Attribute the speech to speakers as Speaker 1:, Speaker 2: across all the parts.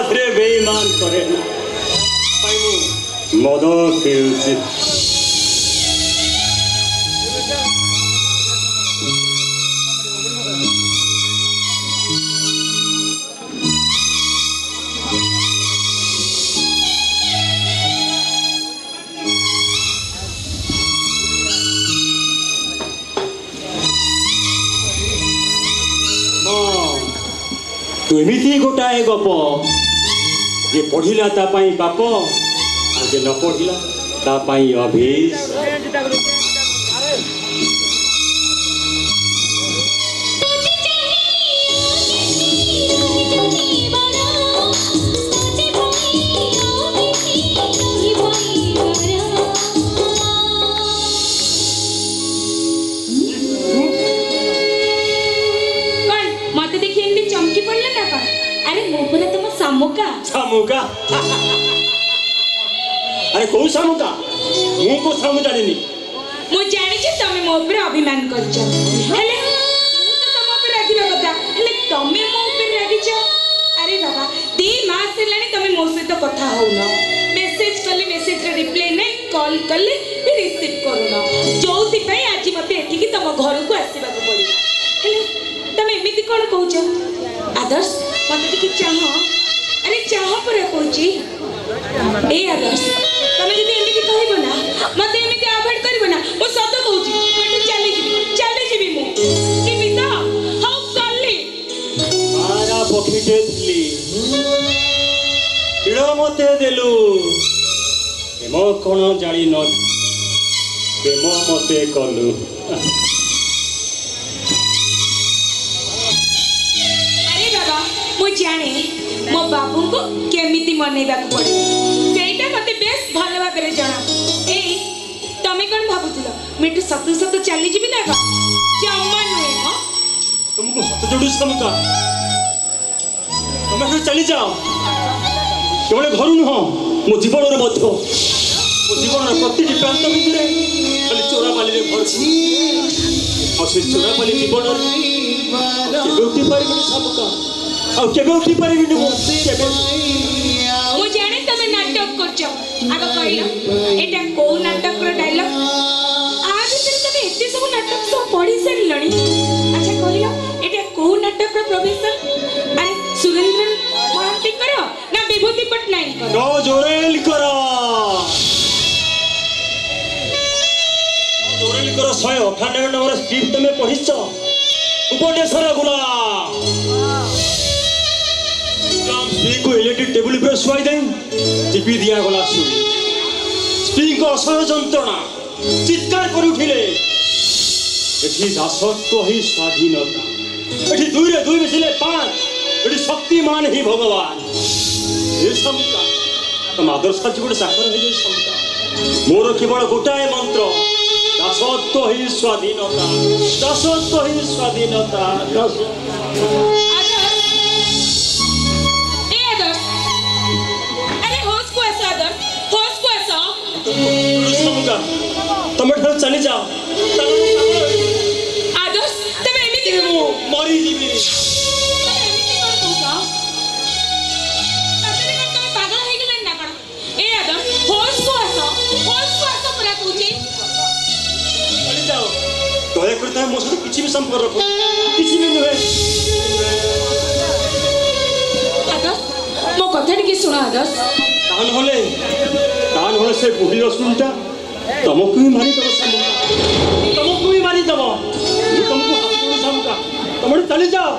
Speaker 1: साथरे बेईमान करे ना मद पिउछि एमती गोटाए गप जे पढ़िला ता पाई बाप और जे न पढ़िला ता पाई अभीस
Speaker 2: सामुका
Speaker 1: सामुका अरे कौन सामुका मु को सामु जानिनी
Speaker 2: मु जानि जे तमे मो ऊपर अभिमान करछ हेले मु तो तम ऊपर रागिबा कथा हेले तमे मो ऊपर रागिछ अरे बाबा 2 मास हेलानी तमे मो सहित कथा होउनो मेसेज कले मेसेज रे रिप्लाई नै कॉल कले भी रिसीव करूनो जोथि पई आज मते एठी की तम घर को आसीबा को पड़िला हेले तमे एमिति कोन कहउछ आदर्श मते टिके चाहो अरे चाहो पर कहूची ए आदर्श तमे जदी एमिति कहइबो ना मते एमिति अवॉइड करबो ना मो सत कहूची मते चली जीबी मु जीबी तो हाउ कल्ली
Speaker 1: मारा पखिटे थली इडो मते देलु एमो कोन जानि न एमो मते कलु
Speaker 2: अरे बाबा मु जाने मो बाबू को केमिति मनेबा को पड़े सेटा मते बेस भलो भाबरे जाना ए तमे कोन भाबुथिलो मिटू सतु सतु चली जिबी ना का जम्मा नुए हो
Speaker 1: तुमको हाथ जोड़ू समका तुम फिर चली जाओ केवल घर नुह मो जीवन रे मध्य मो जीवन रे प्रतिटी प्रांत भितरे खाली चोरा बाली रे भरछि और से चोरा बाली जीवन रे केबे उठी पारिबनी समका और केबे उठी पारिबनी मो केबे
Speaker 2: मु जाने तमे नाटक करछो आगो कहिलो एटा को नाटक रो डायलॉग आज तक तमे एते सब नाटक सब पढी सरिलणी अच्छा कहिलो एटा को नाटक रो प्रोफेसर अरे सुरेंद्र महांती करो ना विभूति पटनायक करो
Speaker 1: नो जोरेल करो जोरेल करो 198 नंबर स्क्रिप्ट में पढिछ उपदेशर गुला स्पीक को इलेक्ट्रिक टेबल पर सुई दें टीपी दिया गला सुई स्पीक को असह जंत्रणा चित्कार कर उठिले एठी दासत्व ही स्वाधीनता एठी 2 रे 2 मिसिले 5 एठी शक्तिमान ही भगवान ये समका तुम आदर्श का गोटे साकर है जे समका मोर केवल गोटाए मंत्र दासत्व ही स्वाधीनता दासत्व ही स्वाधीनता तमे घर चली जाओ
Speaker 2: आदर्श तमे एमिति
Speaker 1: मरी जीवी
Speaker 2: तमे एमिति कर कहू तमे तमे पागल हो गेलन ना कण ए आदर्श होश को आसो पूरा कहूची
Speaker 1: चली जाओ दया कर तमे मो साथ किछि भी संपर्क रखो किछि भी नहे आदर्श
Speaker 2: मो कथा टिके सुनो आदर्श
Speaker 1: तान होले से बुढ़ी रसुलटा तुमको भी मारी दबो समका तुमको भी मारी दबो तुमको हाथ जोड़ समका तुम चली जाओ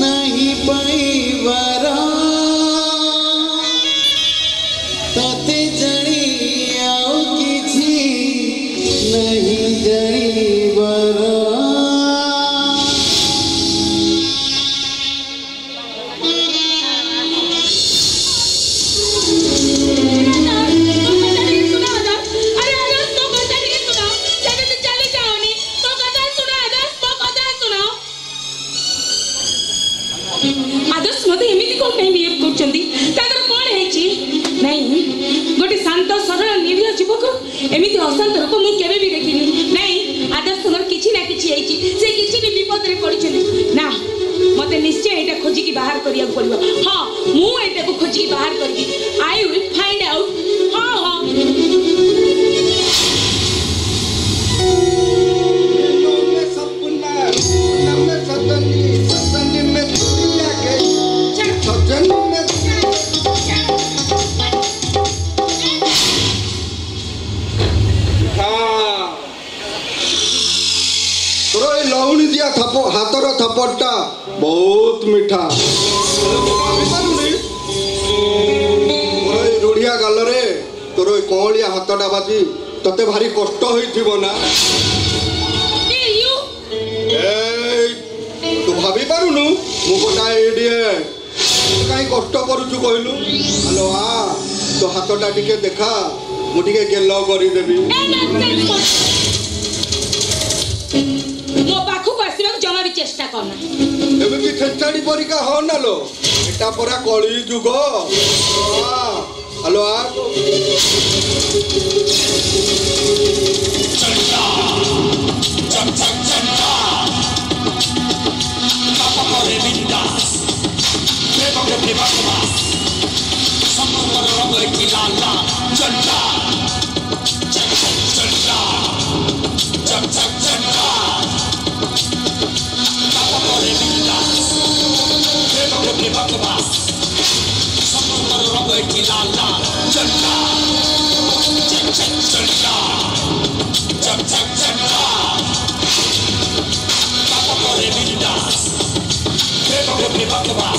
Speaker 3: नहीं पाइबारा तते जणी आओ किछि नहीं जणीबारा
Speaker 2: गोटे शांत सरल निरीह जीवक एमती अशांत लोक मुझे भी देखनी नहीं आदर्श किछि ना किछि आइछि से किछि भी विपद रे पड़िछन ना मते निश्चय एटा खोजी की बाहर करिया पड़िबो हां मु एटा को खोजी की बाहर करबी आई विल फाइंड आउट हां हां
Speaker 3: लहुणी दिया हाथर थपटा बहुत मीठा रुढ़िया गाल रे तोर कौलिया हाथटा बाजी तते भारी कष्ट होइथिबो ना तू भाभी पारुनु मु गोटा एडिए काई कष्ट करूछु कहलु हेलो आ तो हाथटा टिके देखा मु टिके गेलो करी देबी
Speaker 2: मो पाखु को आसीबा जमा भी चेष्टा करना
Speaker 3: एबे की छेछाड़ी परिका हो ना लो एटा परा कली जुग हेलो आ
Speaker 4: चंदा चक चक चंदा पापा करे बिंदास बेबो के बेबा समंदर रंग की लाला चंदा चक चक चंदा चक चक चंदा पापा करे बिंदास बेबो के बेबा समंदर रंग की लाला चंदा चक चक चंदा चक चक चंदा पापा करे बिंदास बेबो के बेबा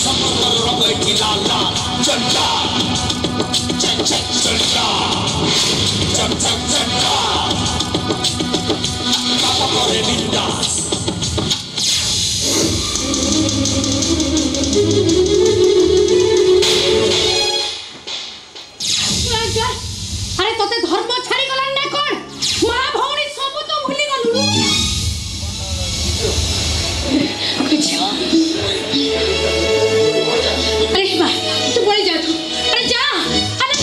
Speaker 4: समंदर रंग की लाला चंदा चक चक चंदा चक चक चंदा पापा करे बिंदास
Speaker 5: अरे तोते धर्म छाड़ी गलान ना कोन मां भौणी सब तो भूली गलु अरे बा तू बोल जा तू अरे जा अरे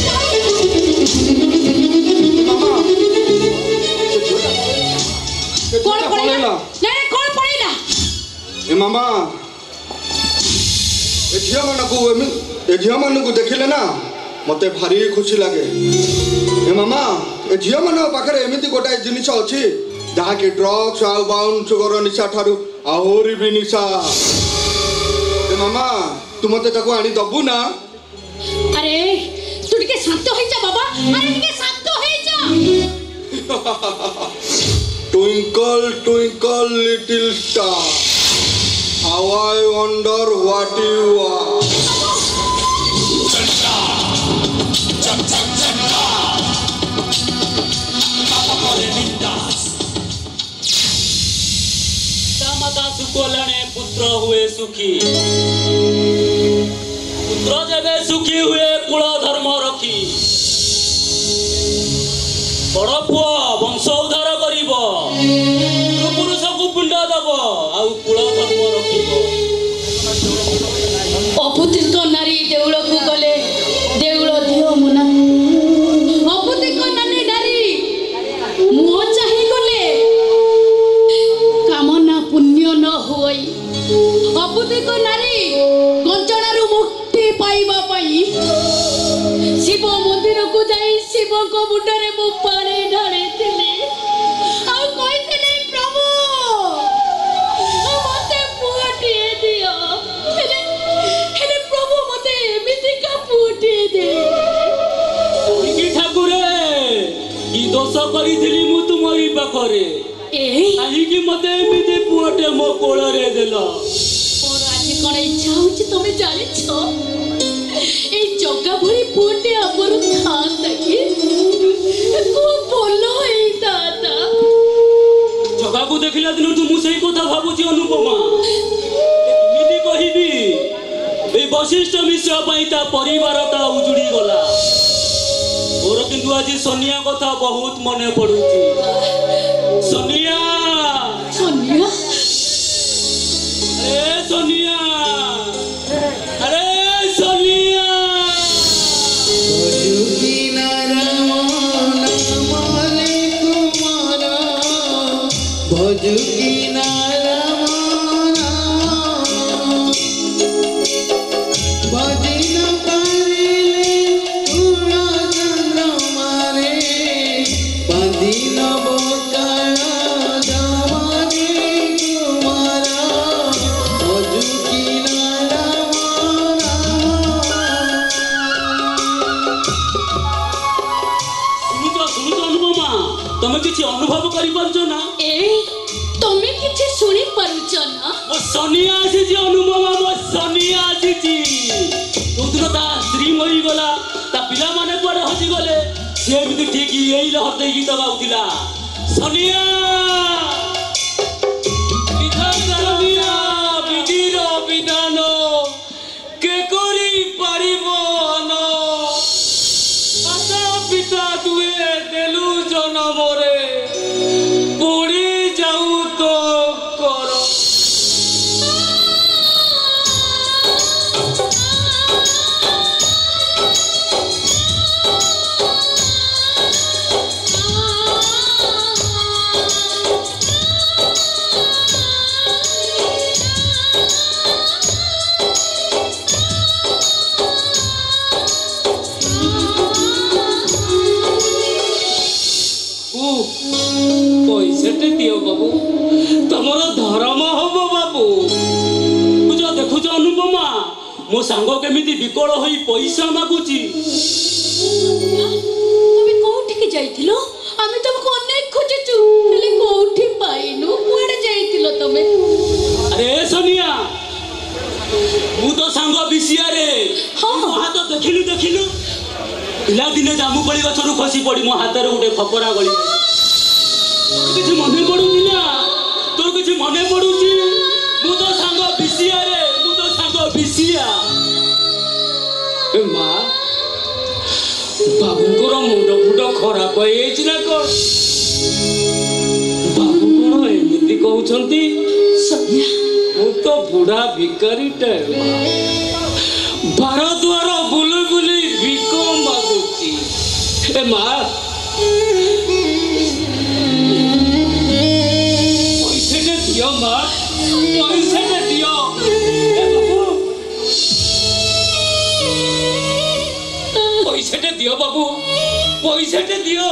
Speaker 5: कौन पड़ेला नहीं कौन पड़ेला
Speaker 3: ए मामा ए झिया मन को देखिले ना मते भारी खुशी लगे ए मामा ए झिया मन पाखरे एमिति गोटाए जिनिस अछि जहा कि ड्रग्स आ बाउन सुगर निशा ठारू आहुरी भी निशा ए मामा तू मते ताको आनी दबु ना
Speaker 5: अरे तू टिके शांत होई जा बाबा अरे टिके शांत होई जा
Speaker 3: twinkle twinkle little star how I wonder what you are
Speaker 4: चंदा चक चक चंदा पापा करे बिंदास
Speaker 6: माता सुकोलने पुत्र हुए सुखी पुत्र जबे सुखी हुए कुल धर्म रखी बड़ पुआ वंश उद्धार करिब पुरुष को पिंड दब आ कुल धर्म रखिब
Speaker 5: अपुतिक नारी देउल को गले देउल दियो मुना अपुतिक नानी नारी मुह चाहि गले कामना पुण्य न होई अपुतिक नारी कंचनारु मुक्ति पाइबा पाई शिव मंदिर को जाई शिव को मुंडरे मु पानी ढाली थिली आ कहिथिले प्रभु मते पुअटिए दियो हेले प्रभु मते एमिति का पुअटिए दे
Speaker 6: कि ठाकुरे की दोष करिथिली मु तुमरी पाखरे
Speaker 5: एही
Speaker 6: काहे कि मते एमिति पुअटे मो कोळरे देलो
Speaker 5: मोर आज कोन इच्छा होची तमे जानि छ ए जग्गा भरी पुअटे हमर खान देखि को बोलो ए दादा
Speaker 6: जगा को देखिला दिन तू मु सही কথা ভাবুছি অনুপমা এমিতি কহিবি এই বশিষ্ঠ মিশ্র পাই তা পরিবারটা উজুড়ি গলা ওর কিন্তু আজি সোনিয়া কথা বহুত মনে পড়ুছি সোনিয়া
Speaker 5: सोनिया
Speaker 6: अरे सोनिया अरे सोनिया
Speaker 3: किनारा माले तुम्हारा
Speaker 6: তুমি কিছু অনুভব করি পারছ না?
Speaker 5: তুমি কিছু শুনি পারছ না?
Speaker 6: মো সনিয়া আসিছি অনুপমা, মো সনিয়া আসিছি। ଯୋଉଦିନ ତା ସ୍ତ୍ରୀ ମରିଗଲା, ତା ପିଲାମାନେ କୁଆଡେ ହଜିଗଲେ, ସେ ଏମିତି ଠିକ ଏଇ ଲହର ଦେଇ ଗୀତ ଗାଉଥିଲା। ସନିଆ ସନିଆ ବିଧିର ବିଧାନ କେ କରି ପାରିବ ଅନ, ମାତା ପିତା ଦୁଏ ଦେଲୁ ଜନମରେ ପୋଡ଼ି ଯାଉ ତ କର। পয়সাটা দিও বাবু, তোমার ধর্ম হব বাবু। বুঝ দেখুছ অনুপমা, ମୋ ସାଙ୍ଗ କେମିତି ବିକଳ ହୋଇ ପଇସା ମାଗୁଛି।
Speaker 5: তুমি কোউঠিকে যাইছিল? আমি তোমাকে অনেক খুঁজেছু, হেলে কোউঠি পাইনু। কুয়াড়ে যাইছিল তুমি?
Speaker 6: আরে সোনিয়া, ମୁଁ ତ ସାଙ୍ଗ ବିସିଆରେ ମୋ ହାତ ଦେଖିଲୁ ଦେଖିଲୁ, ପିଲାଦିନେ ଜାମୁକୋଳି ଗଛରୁ ଖସି ପଡି ମୋ ହାତରେ ଗୋଟେ ଖପରା ଗଳି। କିଛି ମନେ ପଡୁନି ନା? ତୋର କିଛି ମନେ ପଡୁଛି? ମୁଁ ତ ସାଙ୍ଗ ବିସିଆରେ, ମୁଁ ତ ସାଙ୍ଗ ବିସିଆ। ଏ ମା, ବାବୁଙ୍କର ମୁଣ୍ଡ ଫୁଣ୍ଡ ଖରାପ ହେଇଯାଇଛି ନା କଣ? ବାବୁ କଣ ଏମିତି କହୁଛନ୍ତି?
Speaker 5: সোনিয়া,
Speaker 6: ମୁଁ ତ ବୁଢା ଭିକାରୀଟେ, ବାର ଦୁଆର ବୁଲି ବୁଲି ଭିକ ମାଗୁଛି। ଏ ମା, ପଇସାଟେ ଦିଅ ମା, ପଇସାଟେ ଦିଅ। ଏ ବାବୁ, ପଇସାଟେ ଦିଅ ବାବୁ, ପଇସାଟେ ଦିଅ,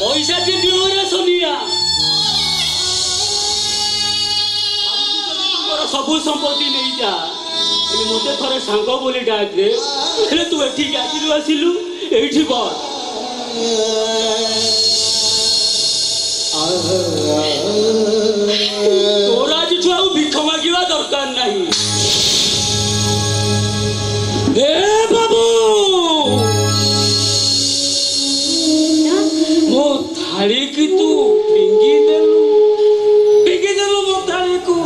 Speaker 6: ପଇସାଟେ ଦିଅ ରେ ସୋନିଆ। ସବୁ ସମ୍ପତ୍ତି ନେଇଯା, ହେଲେ ମୋତେ ଥରେ ସାଙ୍ଗ ବୋଲି ଡାକେ। ହେଲେ ତୁ ଏଠିକି ଆସିଲୁ ଏଇଠି ବସ। ତୋର ଆଜିଠୁ ଆଉ ଭିକ ମାଗିବା ଦରକାର ନାହିଁ। ଏ ବାବୁ, ମୋ ଥାଳିକି ତୁ ଫିଙ୍ଗିଦେଲୁ ମୋ ଥାଳିକୁ।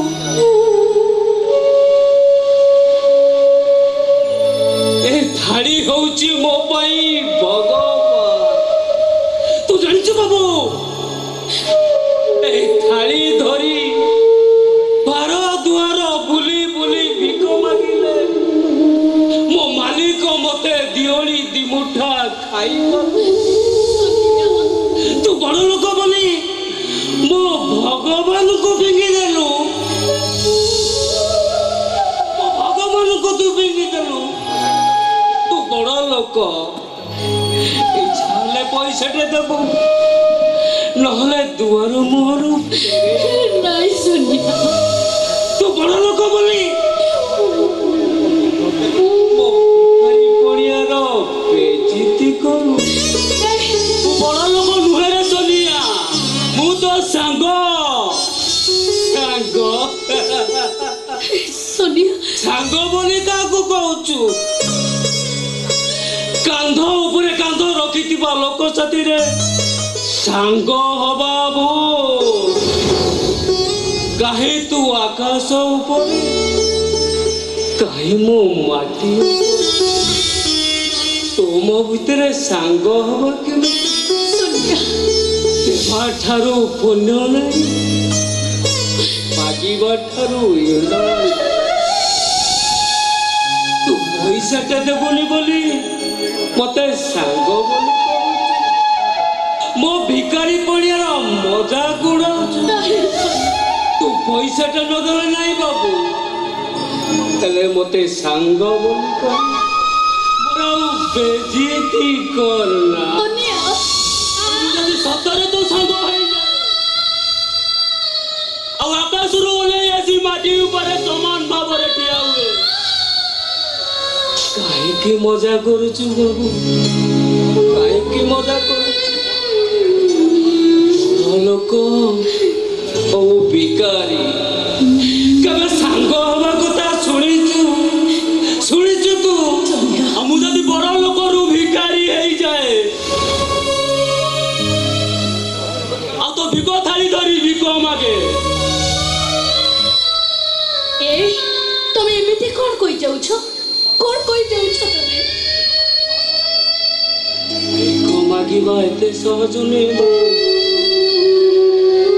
Speaker 6: ଏ ଥାଳି ହଉଛି ମୋ ପାଇଁ ଭଗବାନ। ତୁ ଜାଣିଛୁ ବାବୁ, ଏ ଥାଳି ଧରି ବାର ଦୁଆର ବୁଲି ବୁଲି ଭିକ ମାଗିଲେ ମୋ ମାଲିକ ମତେ ଦିଓଳି ଦିମୁଠା ଖାଇବାକୁ। ତୁ ବଡ଼ ଲୋକ ବୋଲି ମୋ ଭଗବାନଙ୍କୁ ଫିଙ୍ଗିଦେଲୁ, ମୋ ଭଗବାନଙ୍କୁ ତୁ ଫିଙ୍ଗିଦେଲୁ। ତୁ ବଡ଼ ଲୋକ, ଇଚ୍ଛା ହେଲେ ପଇସାଟେ ଦେବୁ, ନହେଲେ ଦୁଆର ମୁହଁରୁ
Speaker 5: নাই সোনিয়া।
Speaker 6: ତୁ ବଡ଼ ଲୋକ ବୋଲି ମୋ ଭିକାରୀ ପଡ଼ିଆର ବେଜିତି କରୁ। ତୁ ବଡ଼ ଲୋକ ନୁହେଁ ରେ ସୋନିଆ, ମୁଁ ତ ସାଙ୍ଗ।
Speaker 5: সোনিয়া,
Speaker 6: ସାଙ୍ଗ ବୋଲି କାହାକୁ କହୁଛୁ? କାନ୍ଧ ଉପରେ କାନ୍ଧ ରଖିଥିବା ଲୋକ ସାଥିରେ ସାଙ୍ଗ ହବା ଭୁଲ। କାହିଁ ତୁ ଆକାଶ ଉପରେ, କାହିଁ ମୁଁ ମାଟି ଉପରେ, ତୁମ ଭିତରେ ସାଙ୍ଗ ହବା କେମିତି?
Speaker 5: সোনিয়া,
Speaker 6: ଦେବା ଠାରୁ ପୁଣ୍ୟ ନାହିଁ, ମାଗିବା ଠାରୁ ଇଏ ନାହିଁ। ତୁ ପଇସାଟା ଦେବୁନି ବୋଲି ମତେ ସାଙ୍ଗ ବୋଲି କହୁଛୁ, ମୋ ଭିକାରୀ ପଡ଼ିଆର ମଜା ଗୁଡ଼ାଉଛୁ।
Speaker 5: নাই সোনিয়া।
Speaker 6: ସେଟା ନଦେଲେ ନାଇଁ ବାବୁ ହେଲେ ମତେ ସାଙ୍ଗ ବୋଲି କହ ମୋର ଆଉ ବେଜିତି କରନା ଯଦି ସତରେ ତ ସାଙ୍ଗ ହେଇଯାଏ ଆଉ ଆକାଶରୁ ଓହ୍ଲେଇ ଆସି ମାଟି ଉପରେ ସମାନ ଭାବରେ ଠିଆ ହୁଏ କାହିଁକି ମଜା କରୁଛୁ ବାବୁ କାହିଁକି ମଜା କରୁଛୁ ଲୋକ ଓ ଭିକାରୀ କେବେ ସାଙ୍ଗ ହବା କଥା ଶୁଣିଛୁ ତୁ ଆଉ ମୁଁ ଯଦି ବଡ ଲୋକରୁ ଭିକାରୀ ହେଇଯାଏ ଆଉ ତ ଭିକ ଥାଳି ଧରି ଭିକ ମାଗେ
Speaker 5: ତମେ ଏମିତି କଣ କହି ଯାଉଛ ତମେ
Speaker 6: ଭିକ ମାଗିବା ଏତେ ସହଜ ନୁହେଁ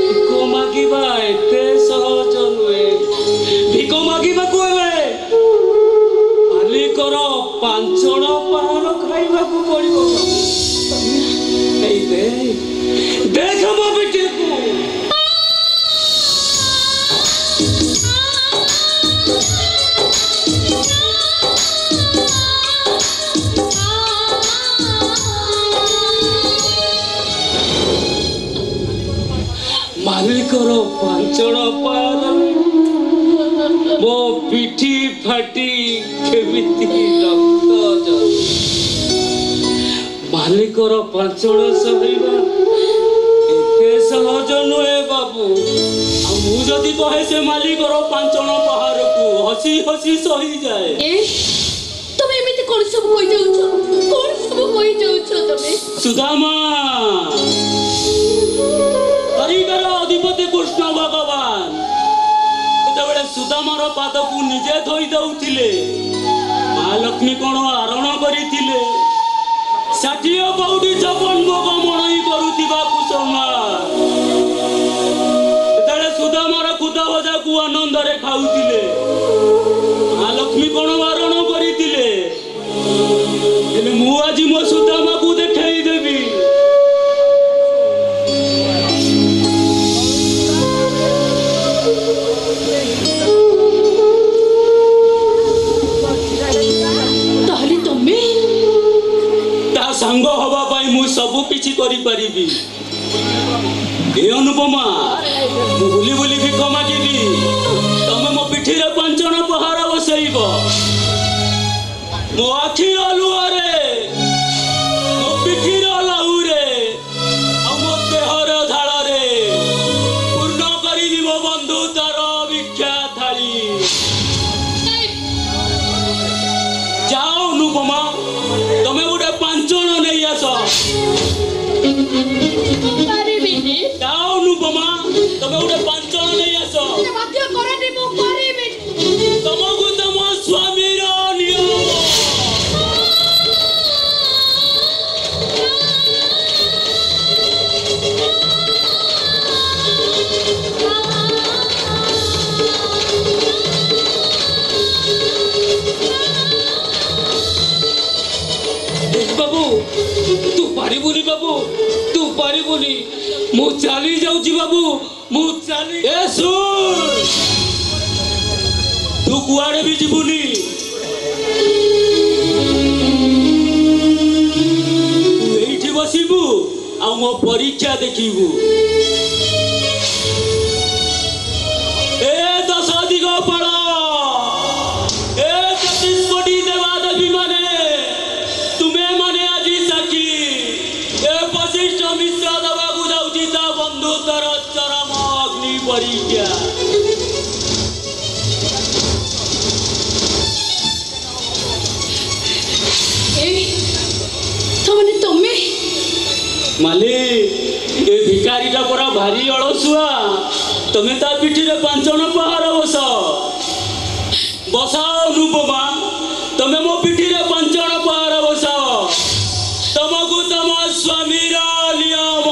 Speaker 6: ଭିକ ମାଗିବା ଏତେ ସହଜ ନୁହେଁ ଭିକ ମାଗିବାକୁ ହେଲେ ମାଲିକର ପାଞ୍ଚଣ ପାହାଡ଼ ଖାଇବାକୁ ପଡିବ ଏଇ ଦେଖ ମୋ ବେଟିକୁ ମାଲିକର ପାଞ୍ଚଣ ପାର ମୋ ପିଠି ଫାଟି କେମିତି ରକ୍ତ ମାଲିକର ପାଞ୍ଚଣ ସହିବା ଏତେ ସହଜ ନୁହେଁ ବାବୁ ଆଉ ମୁଁ ଯଦି କହେ ସେ ମାଲିକର ପାଞ୍ଚଣ ପାହାରକୁ ହସି ହସି ସହିଯାଏ
Speaker 5: ତମେ ଏମିତି କଣ ସବୁ କହିଯାଉଛ ତମେ
Speaker 6: ସୁଦାମା ହରିକାର ଅଧିପତି କୃଷ୍ଣ ଭଗବାନ ଯେତେବେଳେ ସୁଦାମାର ପାଦକୁ ନିଜେ ଧୋଇ ଦଉଥିଲେ ମହାଲକ୍ଷ୍ମୀ କଣ ଆରଣ କରିଥିଲେ 60 ପଉଟି 56 ଭୋଗ ମଣଇ କରୁଥିବା କୁସୁମା ଯେତେବେଳେ ସୁଦାମାର ଖୁଦ ଭଜାକୁ ଆନନ୍ଦରେ ଖାଉଥିଲେ ମହାଲକ୍ଷ୍ମୀ କଣ ଆରଣ କରିଥିଲେ ହେଲେ ମୁଁ ଆଜି ମୋ ସୁଦାମାକୁ ଦେଖେଇ ଦେବି ସାଙ୍ଗ ହବା ପାଇଁ ମୁଁ ସବୁ କିଛି କରିପାରିବି ଏ ଅନୁପମା ମୁଁ ବୁଲି ବୁଲି ଭିକ ମାଗିବି ତମେ ମୋ ପିଠିରେ ପାଞ୍ଚଣ ପହାର ବସେଇବ ମୋ ଆଖିର ଲୁହରେ ମୋ ପିଠିର ଲହୁରେ ଆଉ ମୋ ଦେହର ଝାଳରେ ପୂର୍ଣ୍ଣ କରିବି ମୋ ବନ୍ଧୁ ତାର ଭିକ୍ଷା ଥାଳି ଯାଅ ଅନୁପମା ତମେ ଗୋଟେ ପାଞ୍ଚଣ ନେଇ ଆସ
Speaker 5: ପାରିବିନି
Speaker 6: ଯାଅ ଅନୁପମା ତମେ ଗୋଟେ ପାଞ୍ଚଣ ନେଇ ଆସ
Speaker 5: ବାଧ୍ୟ କରନି ମୁଁ ପାରିବିନି
Speaker 6: ତମକୁ ତମ ସ୍ୱାମୀର ନିୟମ ବାବୁ ତୁ ପାରିବୁନି ବାବୁ ତୁ ପାରିବୁନି ମୁଁ ଚାଲି ଯାଉଛି ବାବୁ ମୁଁ ଚାଲି ଏ ଶୁଣ ତୁ କୁଆଡେ ବି ଯିବୁନି ତୁ ଏଇଠି ବସିବୁ ଆଉ ମୋ ପରୀକ୍ଷା ଦେଖିବୁ ଏ 10 ଦିଗପାଳ ଏ 33 କୋଟି ଦେବାଦେବୀ ମାନେ ତୁମେ ମାନେ ଆଜି ସାକ୍ଷୀ ଏ ବଶିଷ୍ଠ ମିଶ୍ର ଦେବାକୁ ଯାଉଛି ତା ବନ୍ଧୁତାର ଚରମ ଅଗ୍ନି ପରୀକ୍ଷା
Speaker 5: ତମେ
Speaker 6: ମାଲି ଏ ଭିକାରୀଟା ପରା ଭାରି ଅଳସୁଆ ତମେ ତା ପିଠିରେ ପାଞ୍ଚଣ ପାହାର ବସାଅ ଅନୁପମା ତମେ ମୋ ପିଠିରେ ପାଞ୍ଚଣ ପାହାର ବସାଅ ତମକୁ ତମ ସ୍ୱାମୀର ନିୟମ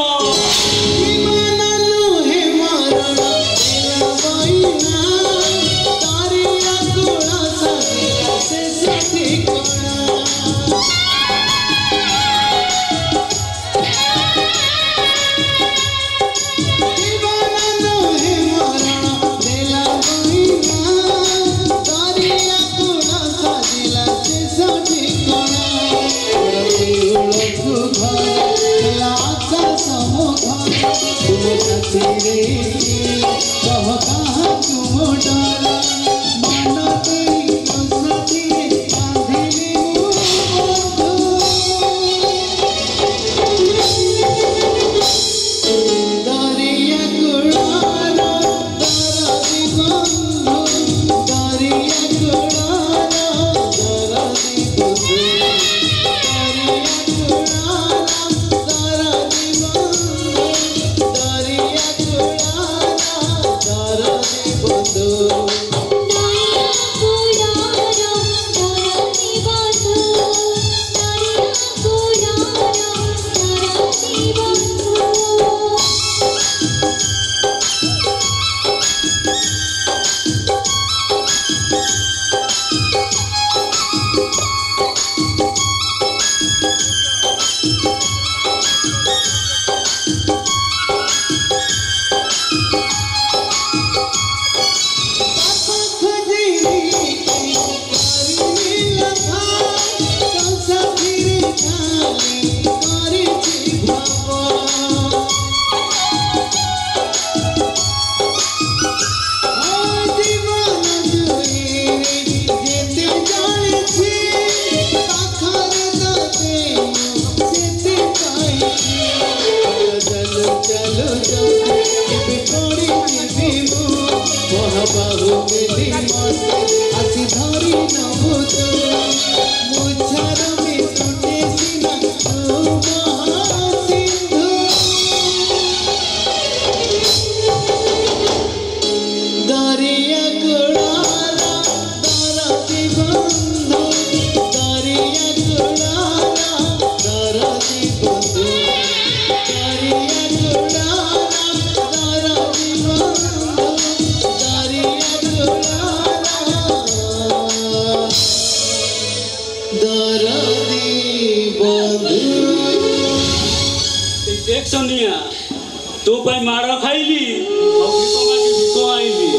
Speaker 6: तू भाई माड़ खाइली भिक आईली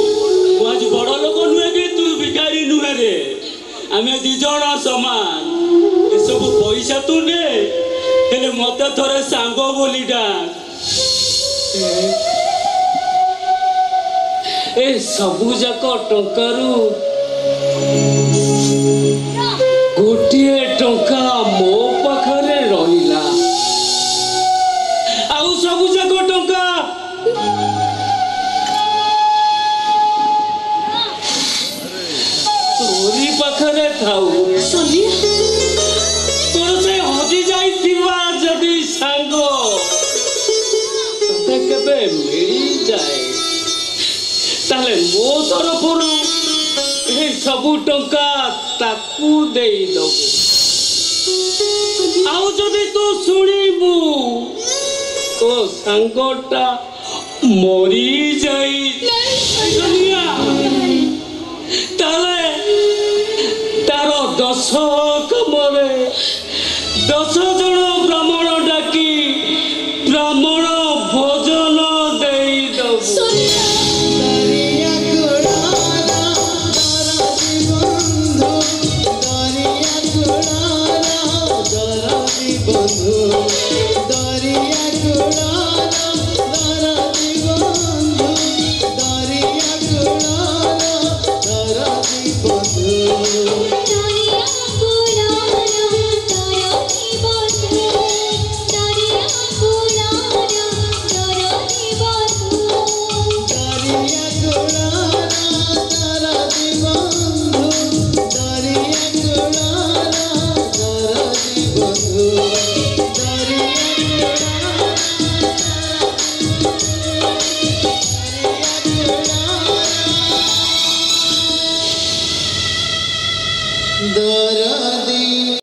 Speaker 6: तू आज बड़ लोक नुहे कि तू भिखारी नुहे रे आम दिज सामान ए सब पैसा तू ने हेले मत थोड़े सांग बोली डाक ए सबू जाक टंकारु गोटे टंका मो पाखरे रहिला आउ सबू जाक टंका तोरी पाखरे थाउ तोर से हजी जाइथिबा जदी सांग तते केबे मिली जाए ताले मो तरफरु ए सबू टंका ताकू देई दो आउ जदी तू सुनिबू तो सांगटा मरी जाई दुनिया ताले तारो 10